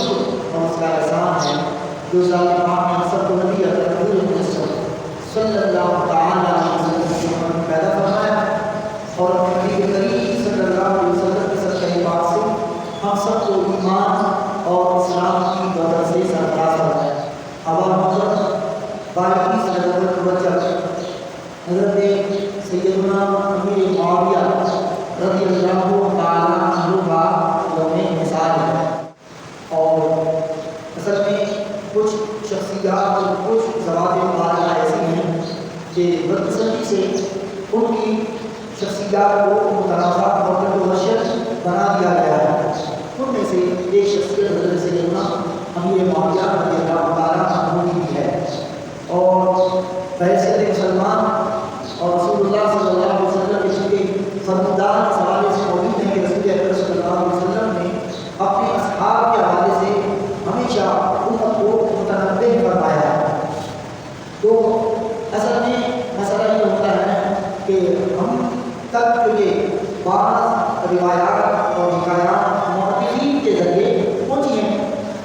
شکر اور اس کا احسان ہے جو ذات پاک نے سب کو نبی صلی اللہ تعالیٰ علیہ وسلم کو پیدا فرمایا اور نبی کریم صلی اللہ علیہ وسلم کی صدقہ پاک سے ہم سب کو ایمان اور اسلام کی دولت سے سرفراز فرمایا۔ باقی صدقہ توجہ حضرت سیدنا امیر معاویہ رضی اللہ تعالیٰ عنہ کا یوم مثال ہے، اور اصل میں کچھ شخصیات اور کچھ ذوات مبارکہ ایسی ہیں کہ بدقسمتی سے ان کی شخصیات کو متنازع اور کنٹروورشل بنا دیا گیا ہے۔ ان میں سے ایک شخصیت حضرت سیدنا امیر معاویہ رضی اللہ تعالیٰ عنہ کی ہے، اور بحیثیت مسلمان اور رسول اللہ صلی اللہ علیہ وسلم کے چونکہ فرمودار اس حوالے سے موجود ہیں کہ رسول اکرم صلی اللہ علیہ وسلم نے اپنے اصحاب کے حوالے سے ہمیشہ امت کو متنبہ فرمایا ہے۔ تو اصل میں مسئلہ یہ ہوتا ہے کہ ہم تک جو یہ بعض روایات اور حکایات محدثین کے ذریعے پہنچی ہیں،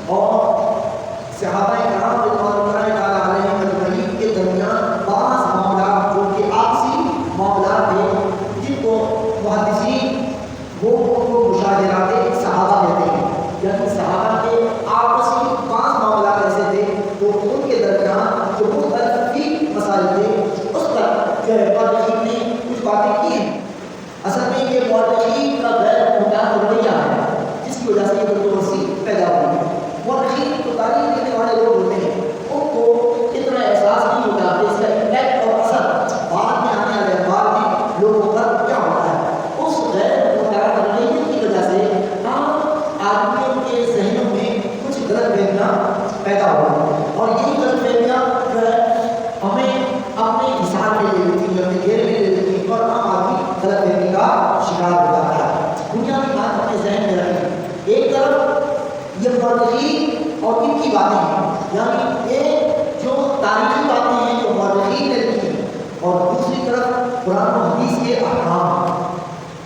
اور صحابہ کرام رضوان اللہ تعالیٰ علیہم اجمعین کے درمیان بعض معاملات جو کہ آپسی معاملات ہیں جن کو محدثین وہ مشاجرات صحابہ کہتے ہیں، یعنی صحابہ کے آپسی بعض معاملات ایسے تھے تو ان کے درمیان جو مختلف مسائل تھے اس پر جو ہے مورخین نے کچھ باتیں کی ہیں۔ اصل میں یہ مورخین کا غیر محتاط رویہ ہے جس کی وجہ سے یہ کنٹروورسی پیدا ہوئی ہے۔ مورخین کو تاریخ لکھنے والے لوگ ہوتے ہیں، ان کو اتنا احساس نہیں ہوتا کہ اس کا امپیکٹ اور اثر بعد میں آنے والے اخبار میں لوگوں پر کیا ہوتا ہے۔ اس غیر محتاط رویے کی وجہ سے عام آدمیوں کے ذہنوں میں کچھ غلط فہمیاں پیدا ہوئی، اور یہی غلط فہمیاں جو ہے ہمیں اپنے حساب میں لے لیتی ہیں، اپنے گھیرے میں لے لیتی ہیں، اور عام آدمی غلط فہمی کا شکار ہو جاتا ہے۔ بنیادی بات اپنے ذہن میں رکھیں، ایک طرف یہ مورخین اور ان کی باتیں ہیں، یعنی ایک جو تاریخی باتیں ہیں جو مورخین نے لکھی ہیں، اور دوسری طرف قرآن و حدیث کے احکام۔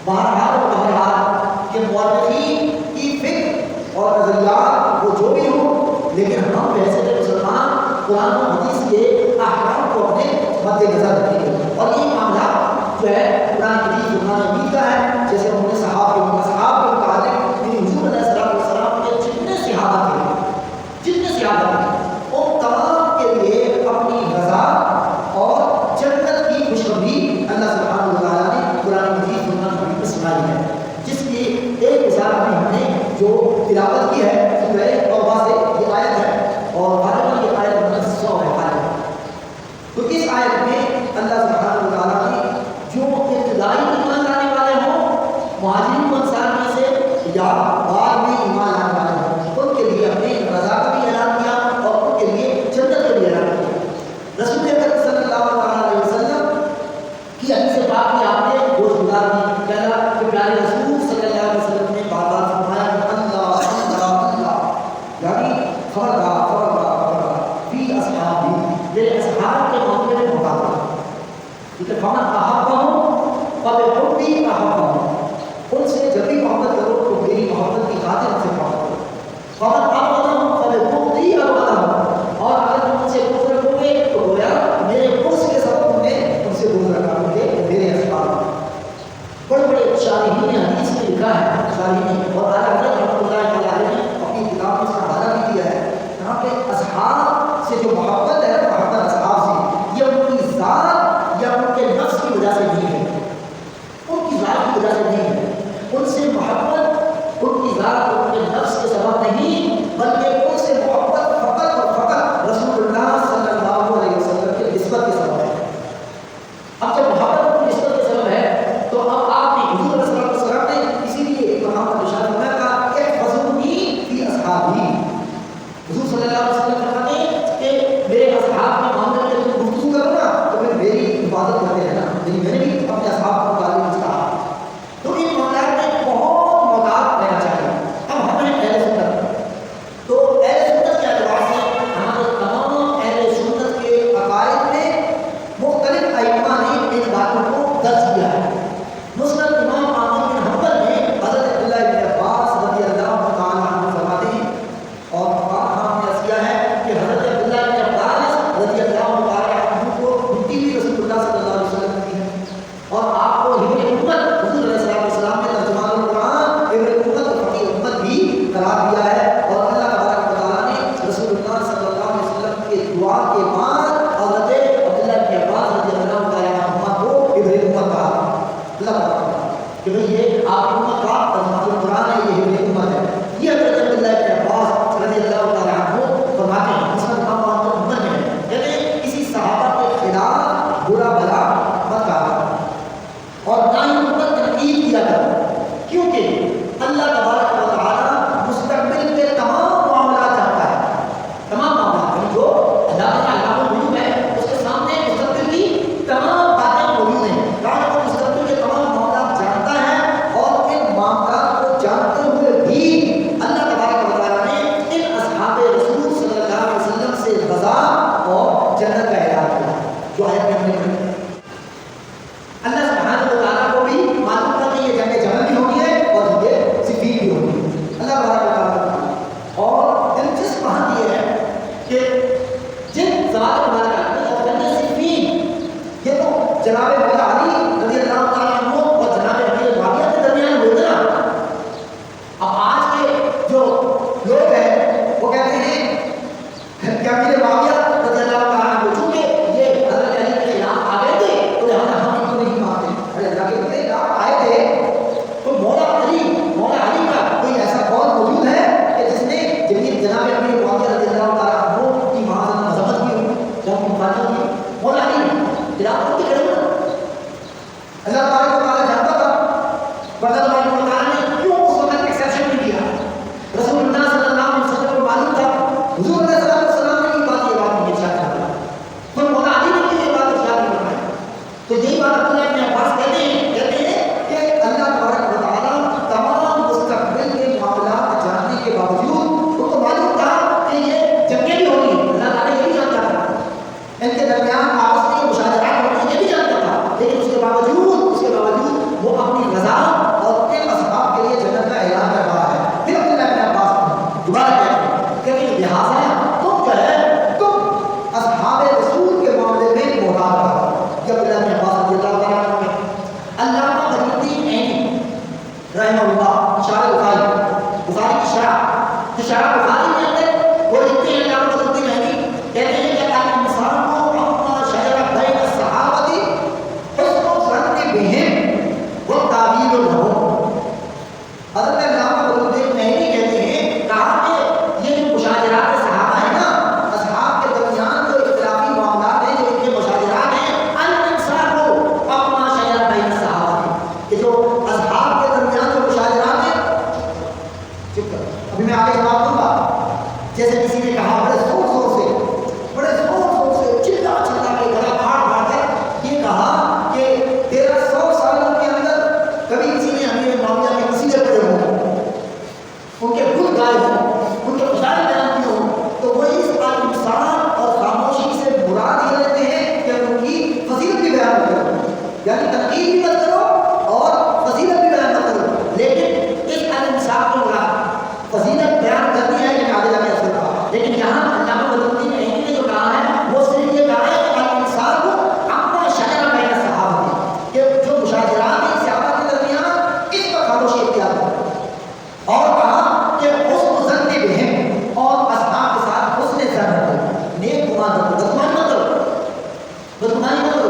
بہرحال کہ مورخین کی فکر اور نظریات وہ جو بھی ہوں، لیکن ہم بحیثیت مسلمان قرآن و حدیث کے احکام کو اپنے مد نظر رکھیں گے، اور یہ معاملہ جو ہے قرآن حدیث قرآن حدیث کا ہے، جیسے ہم نے صحابہ کے متعلق حضور علیہ السلام کے جتنے صحابہ تھے ان تمام کے لیے اپنی رضا اور جنت کی خوشخبری اللہ سبحانہ و تعالیٰ نے قرآن مجید قرآن حدیث میں سنائی ہے، جس کی ایک مثال ہم نے جو تلاوت کی ہے سورہ توبہ سے یہ آیت ہے، اور غالباً یہ آیت نمبر 100 ہے۔ تو اس آیت میں اللہ سبحانہ و تعالیٰ نے جو ابتدائی ایمان لانے والے ہوں مہاجرین و انصار میں سے یا بعد میں ایمان لانے والے ہوں، ان کے لیے اپنے رضا کا بھی اعلان کیا اور ان کے لیے جنت کا بھی اعلان کیا۔ رسول اکرم صلی اللہ علیہ وسلم کی حدیث پاک میں آپ نے گوشت گزار کی کہنا کہ پیارے رسول صلی اللہ علیہ وسلم نے بار بار فرمایا کہ اللہ اللہ اللہ، یعنی خبردار فی اصحابی، میرے اصحاب کے معاملے میں محبت ہے، کیونکہ فمن احبہم فبحبی احبہم، ان سے جب بھی محبت کرو تو میری محبت قرار دیا ہے، اور اللہ تبارک و تعالیٰ نے رسول اللہ صلی اللہ علیہ وسلم کی دعا کے بعد حضرت عبداللہ بن عباس رضی اللہ تعالیٰ عنہما کو ابن امت کہا۔ اللہ تعالیٰ کہ بھئی یہ آپ کی امت کا ترجمہ قرآن ہے، یہ ابن امت ہے۔ یہ حضرت عبداللہ بن عباس رضی اللہ تعالیٰ عنہ فرماتے ہیں، اس کا نام محمد ہے، یعنی کسی صحابہ کے خلاف برا بھلا مت کہا اور نہ ہی ان پر تنقید کیا کرو، کیونکہ اللہ تبارک و تعالیٰ مستقبل کے تمام معاملات جانتا ہے، تمام معاملات، یعنی جو اللہ کا علام الغیوب ہے اس کے سامنے مستقبل کی تمام باتیں موجود ہیں، کہاں وہ مستقبل کے تمام معاملات جانتا ہے، اور ان معاملات کو جانتے ہوئے بھی اللہ تبارک و تعالیٰ نے ان اصحاب رسول صلی اللہ علیہ وسلم سے رضا اور جنت کا اعلان کیا، جو آیت میں ہم نے پڑھی۔ اللہ سبحانہ و تعالیٰ کو بھی معلوم تھا کہ یہ جنگ جمل بھی ہونی ہے اور یہ صفین بھی ہونی ہے، اللہ تبارک و تعالیٰ۔ اور دلچسپ بات یہ ہے کہ جن ذات مبارکہ اور جنگ صفین، یہ تو جناب مولا علی رضی اللہ تعالیٰ عنہ اور جناب امیر معاویہ کے درمیان ہوئے تھے نا۔ اب آج کے جو لوگ ہیں وہ کہتے ہیں کہ امیر معاویہ رضی اللہ تعالیٰ عنہ چونکہ یہ حضرت علی کے خلاف آ گئے تھے تو لہٰذا ہم ان کو نہیں مانتے۔ ارے اللہ کے بندے آپ آئے تھے تو مولا علی کا کوئی ایسا قول موجود ہے کہ جس نے جناب امیر معاویہ رضی اللہ تعالیٰ عنہ کی معاذ مذمت کی ہو، جب مخالفت کی، مولا علی خلاف کی کھڑے ہوئے۔ اللہ تبارک و تعالیٰ جانتا تھا، اللہ تبارک و تعالیٰ نے کیوں اس وقت ایکسیپشن نہیں دیا؟ رسول اللہ صلی اللہ علیہ وسلم کو معلوم تھا، حضور علیہ السلام نے یہ بات نہیں ارشاد کیا، پر مولا علی نے بھی یہ بات ارشاد نہیں فرمائی۔ تو یہی بات عبداللہ بن عباس کہتے ہیں کہ اللہ تبارک و تعالیٰ تمام مستقبل کے معاملات جاننے کے باوجود ان کو معلوم تھا کہ یہ جنگیں بھی ہونی ہیں، اللہ تعالیٰ یہ بھی جانتا تھا، ان کے درمیان آپس میں مشاجرات ہوتی ہیں، یہ بھی جانتا تھا، لیکن اس کے باوجود وہ اپنی رضا اور ان اصحاب کے لیے جنت کا اعلان کر رہا ہے۔ پھر عبداللہ بن عباس دوبارہ کہتے ہیں کہ لہٰذا تم جو ہے تم اصحاب رسول کے معاملے میں محتاط رہو۔ یہ عبداللہ بن عباس رضی اللہ تعالیٰ عنہ ہے۔ علامہ بدر الدین عینی رحمہ اللہ شرح بخاری کی شرح بخاری کے اندر وہ لکھتے ہیں، علامہ بدر الدین عینی کہتے ہیں کہ انسان کو اپنا شجرہ بین الصحابہ حسن ظن بہم والتعویل لهم۔ حضرت علامہ بدر الدین عینی کہتے ہیں، کہا کہ یہ جو مشاجرات صحابہ ہیں نا، اصحاب کے درمیان جو اختلافی معاملات ہیں، جو ان کے مشاجرات ہیں، الانسان کو اپنا شجرہ بین الصحابہ، کہ جو اصحاب کے درمیان جو مشاجرات ہیں، چپ کر ابھی میں آگے جواب دوں گا۔ جیسے کسی نے کہا بڑے زور زور سے چلا کے گلا پھاڑ کے یہ کہا کہ 1300 سالوں کے اندر کبھی کسی نے امیر معاویہ کے قصیدے پڑھے ہوں، ان کے خود گائے ہوں، ان کے مشاعرے بیان کیے ہوں، تو وہ اس انسان اور خاموشی سے مراد یہ لیتے ہیں کہ ان کی فضیلت بھی بیان کرو، یعنی تنقید بھی مت کرو اور فضیلت بھی بیان مت کرو، لیکن اس انصاف کو مراد فضیلت بیان کرنی ہے کہ آگے جا کے اثر کہا، لیکن یہاں علامہ بدر الدین عینی نے جو کہا ہے وہ صرف یہ کہا ہے کہ الانسان کو اپنا شجرہ بین الصحابہ، کہ جو مشاجرات ہیں صحابہ کے درمیان اس پر خاموشی اختیار کرو، اور کہا کہ حسن ظن بہم، اور اصحاب کے ساتھ حسن ظن رکھو، نیک گمان رکھو، بدگمانی مت کرو۔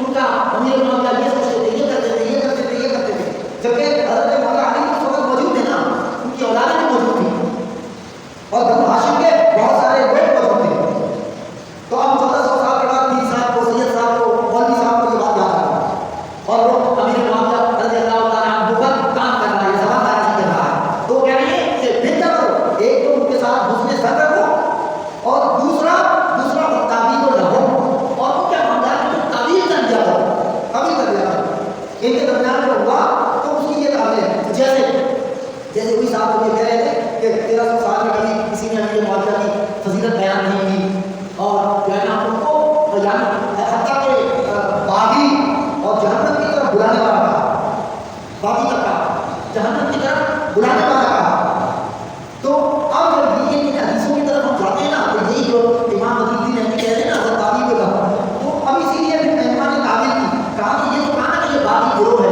ان کا امیر معاویہ یہ سوچتے تھے، یہ کرتے تھے، جبکہ حضرت مولا علی اس وقت موجود تھے نا، ان کی اولادیں بھی موجود تھیں اور بنو ہاشم کے بہت سارے لوگ موجود تھے، تو اب 1400 سال کے بعد پیر صاحب کو، سید صاحب کو، مولوی صاحب کو یہ بات یاد آ اور وہ امیر معاویہ رضی اللہ تعالیٰ عنہ پر کام کر رہا ہے، زبان داری کر رہا ہے، تو کہہ رہے ہیں کہ بہتر کرو، ایک تو ان کے ساتھ حسن ظن رکھو، اور دوسرا تعویل لهم، اور ان کے معاملات میں تعویل کر دیا کرو، ان کے درمیان جو ہوا تو اس کی یہ تعویل ہے، جیسے وہی صاحب کو یہ کہہ رہے تھے کہ 1300 سال میں کبھی کسی نے امیر معاویہ کی فضیلت بیان نہیں کی، اور جو ہے نا ان کو حتیٰ کہ باغی اور جہنم کی طرف بلانے والا کہا، باغی تک کہا، جہنم کی طرف بلانے والا کہا۔ تو اب جب یہ حدیثوں کی طرف ہم جاتے ہیں نا، تو یہی جو امام بدر الدین عینی کہہ رہے ہیں نا تعویل لهم، تو اب اسی لیے علماء نے تعویل کی، کہا کہ یہ جو کہا کہ یہ باغی گروہ ہے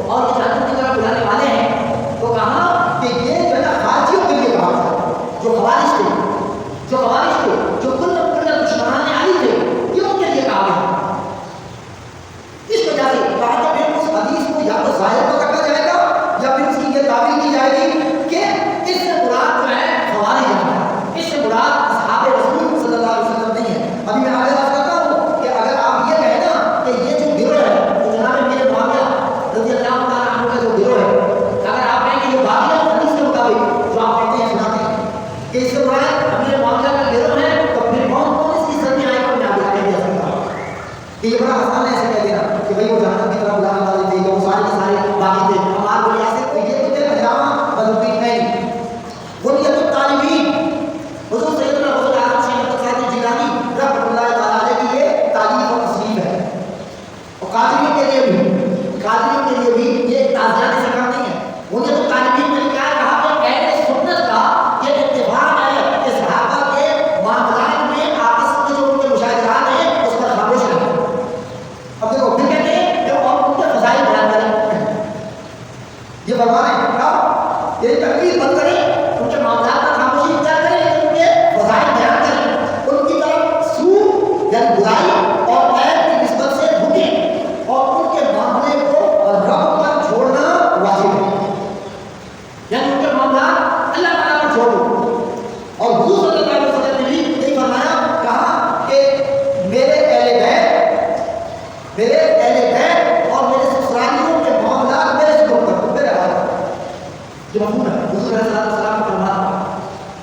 اور یہ جہنم کی طرف بلانے والے ہیں، تو کہا یہ تقریر بند کریں، ان کے معاملات کا خاموشی اختیار کریں، لیکن ان کے وظائف بیان کریں، ان کی طرف سوء یعنی برائی اور عیب کی نسبت سے رکیں اور ان کے معاملے کو رب پر چھوڑنا واجب ہے، یعنی ان کے معاملات اللہ تعالیٰ پر چھوڑو۔ اور حضور صلی اللہ علیہ وسلم نے بھی یہی فرمایا، کہا کہ میرے اہل بیت اور میرے سسرالیوں کے معاملات میرے سپرد کر دو، میرے حوالے کرو۔ جو مفہوم ہے حضور علیہ السلام کا فرمان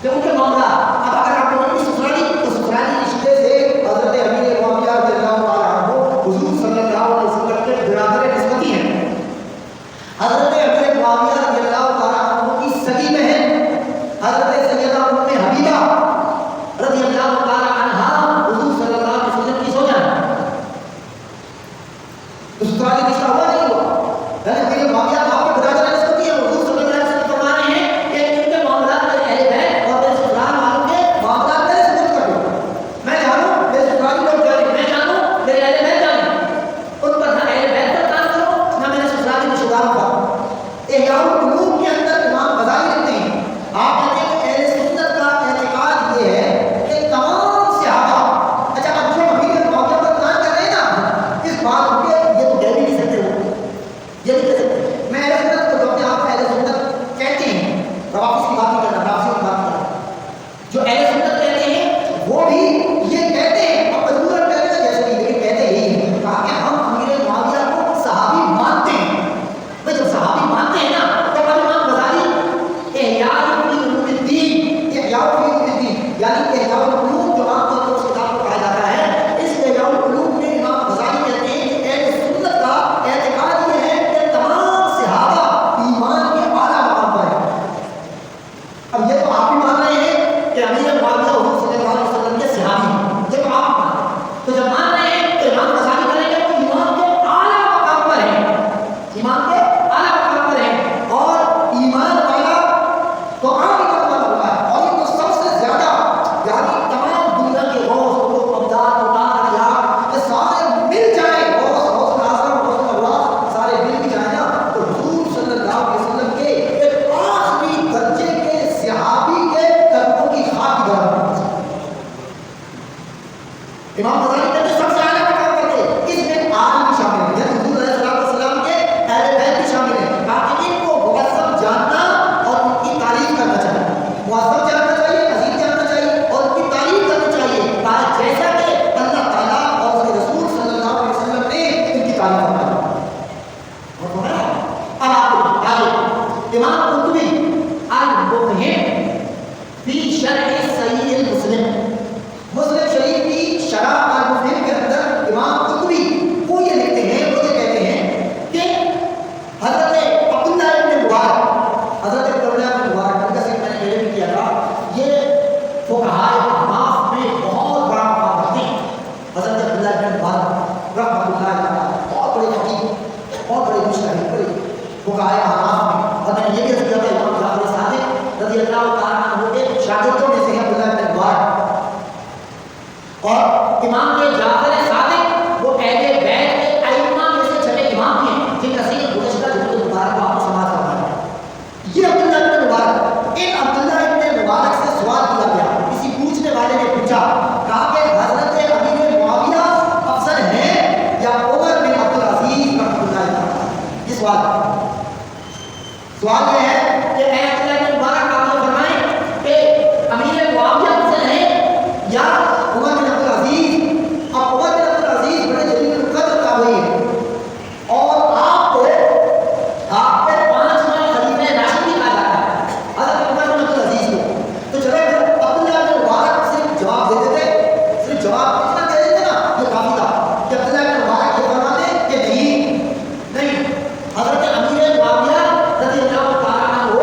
کہ ان کے معاملات، اب اگر آپ لوگوں کی سسرالی تو سسرالی رشتے سے حضرت امیر معاویہ رضی اللہ تعالیٰ عنہ حضور صلی اللہ علیہ وسلم کے برادر نسبتی ہیں۔ حضرت امیر معاویہ رضی اللہ تعالیٰ عنہ کی سگی بہن حضرت سیدہ ام حبیبہ رضی اللہ تعالیٰ عنہا حضور صلی اللہ علیہ وسلم کی زوجہ ہیں۔ تو سسرالی رشتہ ہوا نہیں ہوا، یعنی امیر معاویہ آپ کے برادر نسبتی ہیں۔ حضور صلی اللہ علیہ وسلم فرما رہے ہیں کہ ان کے معاملات میرے اہل بیت اور میرے سسرال والوں کے معاملات میرے سپرد کر دو۔ میں جانوں میرے سسرالی لوگ جانیں، میں جانوں میرے اہل بیت جانیں، ان پر نہ اہل بیت پر کام کرو نہ میرے سسرالی رشتہ داروں پر۔ احیاء القلوب کے اندر امام غزالی لکھتے ہیں، آپ کہتے ہیں کہ اہل سنت کا اعتقاد یہ ہے کہ تمام صحابہ، اچھا اب جو امیر معاویہ پر کام کر رہے ہیں نا، اس بات کو یہ تو کہہ بھی نہیں سکتے، وہ یہ نہیں کہہ سکتے۔ میں اہل سنت کو جو اپنے آپ کو اہل سنت کہتے ہیں، روافض کی بات نہیں کرنا، رافضیوں کی بات نہیں کرنا، جو اہل سنت کہتے ہیں وہ بھی یہ کہتے ہیں، اور مجبوراً کہتے ہیں جیسے کہ لیکن کہتے یہی ہیں، کہا کہ ہم امیر معاویہ کو صحابی مانتے ہیں۔ بھئی جب صحابی مانتے ہیں نا تو اب امام غزالی احیاء فی علوم الدین، احیاء فی علوم الدین یعنی احیاء القلوب جو عام طور پر اس کتاب کو کہا جاتا ہے، اس احیاء القلوب میں امام غزالی کہتے ہیں کہ اہل سنت کا اعتقاد یہ ہے کہ تمام صحابہ ایمان کے اعلیٰ مقام پر ہیں۔ اب یہ تو آپ بھی مان رہے ہیں کہ امیر معاویہ حضور صلی اللہ علیہ وسلم کے صحابی ہیں، یہ تو آپ مان رہے ہیں، تو جب مان رہے ہیں تو امام غزالی کریں گے وہ ایمان کے اعلیٰ مقام پر ہیں، ایمان کے اعلیٰ مقام پر ہیں، اور ایمان والا تو عام ایمان والا ہوتا ہے، اور یہ تو سب سے زیادہ یعنی تمام دنیا کے غوث و ابدال مطاع یار یہ سارے مل جائیں، غوث اعظم غوث الاولاد سارے مل بھی جائیں نا، تو حضور صلی اللہ علیہ وسلم کے ایک آخری درجے کے صحابی کے قدموں کی خاک گرم۔ امام غزالی کہتے ہیں سب سے اعلیٰ مقام پر تھے، اس میں عالم بھی شامل ہے، یعنی حضور علیہ السلام کے اہل بیت بھی شامل ہے، تاکہ ان کو معظم جاننا اور ان کی تعریف کرنا چاہیے، معظم جاننا چاہیے، عظیم جاننا چاہیے اور ان کی تعریف کرنی چاہیے، تاکہ جیسا کہ اللہ تعالیٰ اور اس کے رسول صلی اللہ علیہ وسلم نے ان کی تعریف فرمائی۔ اور فرمایا اب آپ آگے امام قرطبی المفہم فی شرح صحیح المسلم، مسلم شریف کی شرح المفہم کے اندر امام قرطبی وہ یہ لکھتے ہیں، وہ یہ کہتے ہیں کہ حضرت عبداللہ ابن مبارک، حضرت عبداللہ ابن مبارک ان کا ذکر میں نے پہلے بھی کیا تھا، یہ فقہائے احناف میں بہت بڑا مقام رکھتے ہیں۔ حضرت عبداللہ ابن مبارک رحمۃ اللہ علیہ بہت بڑے فقیہ، بہت بڑے مجتہد، بڑے فقہائے احناف میں، اور میں نے یہ بھی ذکر کیا امام جعفر صادق رضی اللہ تعالیٰ عنہ کے شاگردوں میں سے ہیں عبداللہ ابن مبارک، اور امام جعفر صادق وہ اہل بیت کے ائمہ میں سے چھٹے امام ہیں، جن کا سیر گزشتہ جمعہ مبارک کو آپ کو سماعت کروایا ہے۔ یہ عبداللہ ابن مبارک، ان عبداللہ ابن مبارک سے سوال کیا گیا، کسی پوچھنے والے نے پوچھا، کہا کہ حضرت امیر معاویہ افضل ہیں یا عمر بن عبدالعزیز رحمۃ اللہ علیہ؟ یہ سوال یہ ہے کہ اے عبداللہ ابن مبارک آپ یہ فرمائیں کہ امیر معاویہ افضل ہیں یا عمر بن عبدالعزیز؟ اب عمر بن عبدالعزیز بڑے جلیل القدر تابعی ہیں، اور آپ کو 5واں خلیفہ راشد بھی کہا جاتا ہے حضرت عمر بن عبدالعزیز کو۔ تو چلو عبداللہ بن مبارک صرف جواب دے دیتے، صرف جواب اتنا دے دیتے نا، یہ کافی تھا کہ عبداللہ بن مبارک یہ فرماتے کہ نہیں، حضرت امیر معاویہ رضی اللہ تعالیٰ عنہ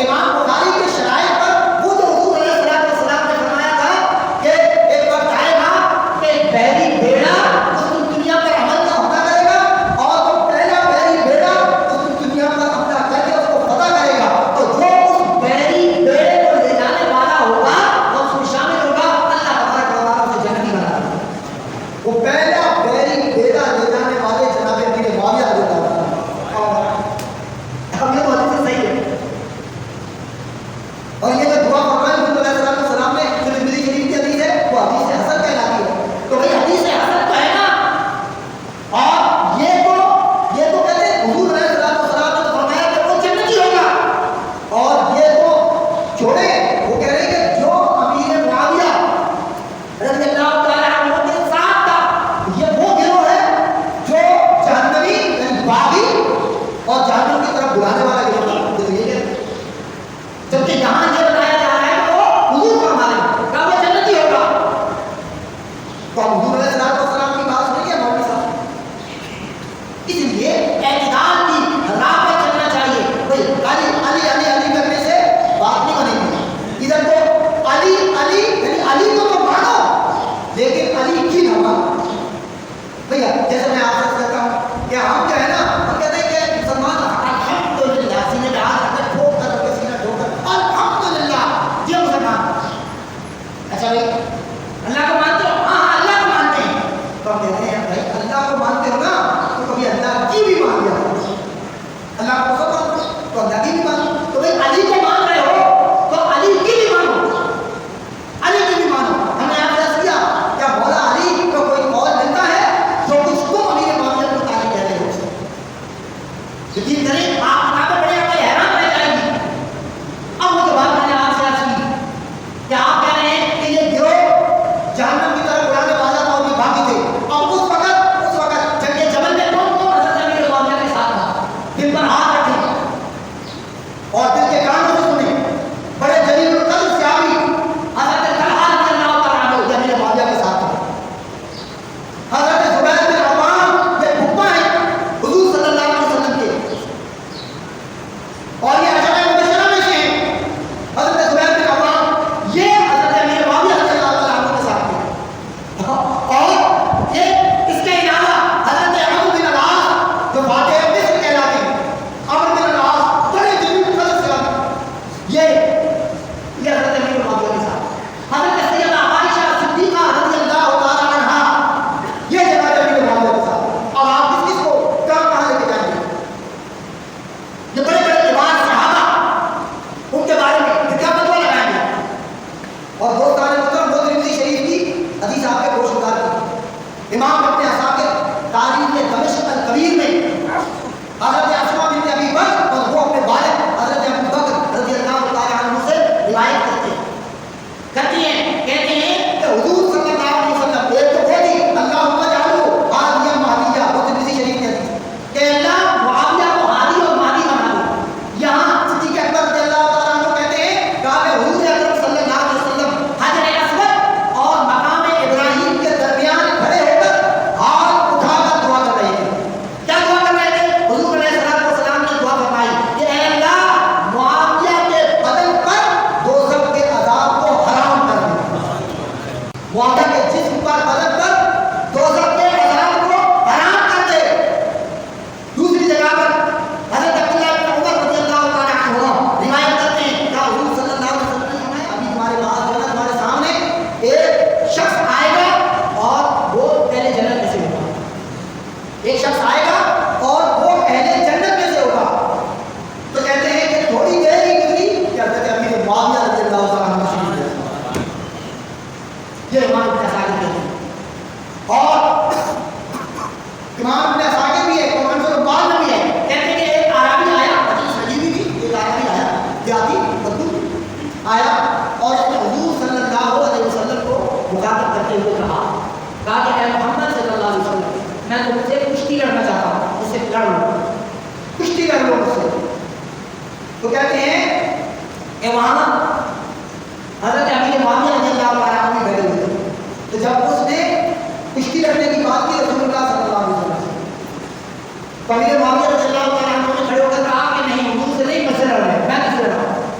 امام بخاری کے شرائط پر وہ جو حضور علیہ السلام نے فرمایا تھا کہ ایک وقت آئے گا کہ ایک بحری بیڑا اس دنیا پر عمل کا ہوتا کرے گا اور وہ پہلا بحری بیڑا اس دنیا پر اپنا کر کے اس کو فتح کرے گا، تو جو اس بحری بیڑے کو لے جانے والا ہوگا وہ اس میں شامل ہوگا، اللہ تبارک و تعالیٰ اسے جنتی بنا دے گا۔ وہ پہلا بحری بیڑا لے جانے والے جناب امیر معاویہ رضی اللہ عنہ، اور اب یہ تو حدیث صحیح ہے، اور یہ جو دعا فرمائی حضور علیہ السلام نے جو ترمذی شریف کی حدیث ہے وہ حدیث حسن کہلاتی ہے، تو بھائی حدیث حسن تو ہے نا، اور یہ تو کہتے ہیں حضور علیہ السلام نے تو فرمایا کہ وہ جنتی ہوگا، اور یہ تو چھوڑے وہ کہہ رہے ہیں کہ جو امیر معاویہ رضی اللہ تعالیٰ عنہ کے ساتھ تھا یہ وہ گروہ ہے جو جہنمی یعنی باغی اور جہنم کی طرف بلانے والا گروہ تھا، تو یہ کہتے ہیں جبکہ یہاں یہ بتایا جا رہا ہے کہ وہ حضور فرما رہے ہیں کہ وہ جنتی ہوگا، تو ہم حضور علیہ السلام کی بات سنیں گے مولوی صاحب، اس لیے اعتدال کی راہ پہ چلنا چاہیے۔ بھائی علی علی علی علی کرنے سے بات نہیں بنے گی، ادھر تو علی علی یعنی علی کو تو مانو لیکن علی کی نہ مانو۔ بھیا جیسے میں آپ سے کہتا ہوں کہ ہم جو ہے نا ہم کہتے ہیں کہ مسلمان الحمدللہ سینے پہ ہاتھ رکھ کر ٹھوک کر کے سینہ ٹھوک کر الحمدللہ یہ مسلمان۔ اچھا بھائی اللہ کو مانتے ہو؟ ہاں ہاں اللہ کو مانتے ہیں، تو ہم کہتے ہیں بھائی اللہ کو مانتے ہو نا تو کبھی اللہ کی بھی مان لیا، اللہ کو سب مانتے ہو تو اللہ کی بھی مانو، تو بھائی علی کو مان رہے ہو تو علی کی بھی مانو، علی کی بھی مانو۔ ہم نے آپ سے کیا کیا مولا علی کو کوئی قول ملتا ہے جو کچھ کو امیر معاویہ کو تعریف کہتے ہیں؟ یقین کریں آپ کتابیں پڑھیں آپ حیران رہ جائیں گی۔ اب وہ جو بات میں نے آپ سے عرض کی کہ آپ کہہ رہے ہیں کہ یہ گروہ جہنم کی طرف اڑانے والا تھا اور یہ باغی تھے، اور اس وقت جنگ جمل میں کون کون حضرت امیر معاویہ کے ساتھ تھا؟ دل پر ہاتھ رکھیں اور دل کے کانوں سے سنیں، بڑے جلیل القدر صحابی حضرت طلحہ رضی اللہ تعالیٰ عنہ امیر معاویہ کے ساتھ تھا، حضرت زبیر بن عوام یہ پھپھا ہیں حضور صلی اللہ علیہ وسلم کے، اور یہ عشرہ مبشرہ میں سے ہیں، حضرت زبیر بن عوام یہ حضرت امیر معاویہ رضی اللہ تعالیٰ عنہ کے ساتھ تھے، اور یہ اس کے علاوہ حضرت عمرو بن العاص جو فاتح مصر کہلاتے ہیں، عمرو بن العاص بڑے جلیل القدر صحابی یہ حضرت امیر معاویہ کے ساتھ، حضرت سیدہ عائشہ صدیقہ رضی اللہ تعالیٰ عنہا یہ جناب امیر معاویہ کے ساتھ۔ اب آپ کس کو کہاں لے کے جائیں گے؟ یہ بڑے بڑے کبار صحابہ ان کے بارے میں کیا فتویٰ لگائیں گے؟ اور دوستان محترم وہ ترمذی شریف کی حدیث آپ کے گوش گزار کی، امام اپنے اصحاب تاریخ دمشق الکبیر میں حضرت اسماء بنت ابی بکر اور وہ اپنے والد حضرت ابو بکر رضی اللہ تعالیٰ عنہ سے روایت کرتی ہیں کہتے ہیں کہ حضور صلی اللہ علیہ وسلم ایک تو وہ تھی اللہم اجعلہ ہادیا مہدیا، وہ ترمذی شریف کی حدیث کہ اللہ معاویہ کو ہادی اور مہدی بنا دے۔ یہاں صدیق اکبر رضی اللہ تعالیٰ عنہ کہتے ہیں کہا کہ حضور اکرم صلی اللہ علیہ وسلم حجر اسود اور مقام ابراہیم کے درمیان کھڑے ہو کر ہاتھ اٹھا کر دعا کر رہے تھے۔ کیا دعا کر رہے تھے؟ حضور علیہ السلام نے دعا فرمائی کہ اے اللہ معاویہ کے بدن پر دوزخ کے عذاب کو حرام کر دے، معاویہ کے جسم پر بدن پر دوزخ کے عذاب کو حرام کر دے۔ دوسری جگہ پر حضرت عبداللہ بن عمر رضی اللہ تعالیٰ عنہ روایت کرتے ہیں کہ حضور صلی اللہ علیہ وسلم نے ہمیں ابھی تمہارے پاس جو ہے نا تمہارے سامنے ایک شخص آئے گا اور وہ اہل جنت میں سے ہوگا، ایک شخص آئے گا اور وہ اہل جنت میں سے ہوگا، تو کہتے ہیں کہ تھوڑی دیر ہی گزری کہ حضرت امیر معاویہ رضی اللہ تعالیٰ عنہ تشریف لے آئے۔ یہ امام ابن عساکر کہتے ہیں، اور امام ابن عساکر بھی ہے اور منظور البال میں بھی ہے، کہتے ہیں کہ ایک عربی آیا، حدیث سجیوی تھی، ایک عربی آیا دیہاتی بدو آیا اور اس نے حضور صلی اللہ علیہ وسلم کو مخاطب کرتے ہوئے کہا کہ اے محمد صلی اللہ علیہ وسلم میں تم سے کشتی لڑنا چاہتا ہوں، اس سے لڑ لو، کشتی لڑ لو مجھ سے۔ تو کہتے ہیں کہ وہاں حضرت امیر معاویہ رضی اللہ تعالیٰ عنہ بیٹھے ہوئے تھے، تو جب اس نے کشتی لڑنے کی بات کی رسول اللہ صلی اللہ علیہ وسلم سے، تو امیر معاویہ رضی اللہ تعالیٰ عنہ نے کھڑے ہو کر کہا کہ نہیں حضور سے نہیں، مجھ سے لڑ رہے ہیں، میں تجھ سے لڑ رہا ہوں۔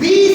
20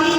3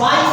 22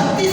36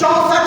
64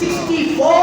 64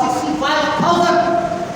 65,000